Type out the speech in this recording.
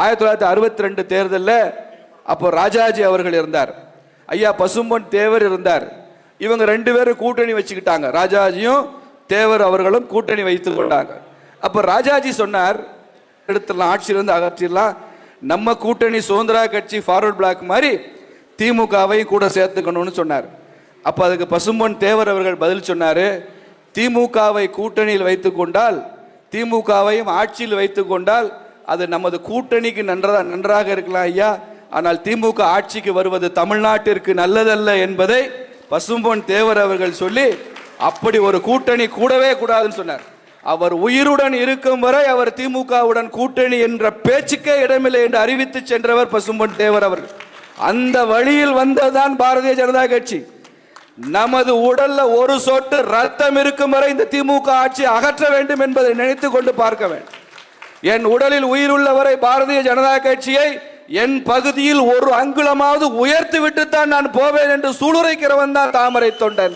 1962 தேர்தலில் அப்போ ராஜாஜி அவர்கள் இருந்தார், ஐயா பசும்பொன் தேவர் இருந்தார். இவங்க 2 பேரும் கூட்டணி வச்சுக்கிட்டாங்க. ராஜாஜியும் தேவர் அவர்களும் கூட்டணி வைத்துக் கொண்டாங்க. அப்ப ராஜாஜி சொன்னார், எடுத்துடலாம், ஆட்சியிலிருந்து அகற்றிடலாம், நம்ம கூட்டணி சுதந்திரா கட்சி ஃபார்வர்ட் பிளாக் மாதிரி திமுகவையும் கூட சேர்த்துக்கணும்னு சொன்னார். அப்ப அதுக்கு பசும்பொன் தேவர் அவர்கள் பதில் சொன்னாரு, திமுகவை கூட்டணியில் வைத்துக் கொண்டால், திமுகவையும் ஆட்சியில் வைத்துக் கொண்டால் அது நமது கூட்டணிக்கு நன்றாக இருக்கலாம் ஐயா, ஆனால் திமுக ஆட்சிக்கு வருவது தமிழ்நாட்டிற்கு நல்லதல்ல என்பதை பசும்பொன் தேவர் அவர்கள் சொல்லி, அப்படி ஒரு கூட்டணி கூடவே கூடாதுன்னு சொன்னார். அவர் உயிருடன் இருக்கும் வரை அவர் திமுகவுடன் கூட்டணி என்ற பேச்சுக்கே இடமில்லை என்று அறிவித்து சென்றவர் பசும்பொன் தேவர் அவர்கள். அந்த வழியில் வந்ததுதான் பாரதிய ஜனதா கட்சி. நமது உடல்ல ஒரு சொட்டு ரத்தம் இருக்கும் வரை இந்த திமுக ஆட்சி அகற்ற வேண்டும் என்பதை நினைத்து கொண்டு பார்க்க வேண்டும். என் உடலில் உயிருள்ள வரை பாரதிய ஜனதா கட்சியை என் பகுதியில் ஒரு அங்குலமாவது உயர்த்தி விட்டுத்தான் நான் போவேன் என்று சூளுரைக்கிறவன் தான் தாமரை தொண்டன்.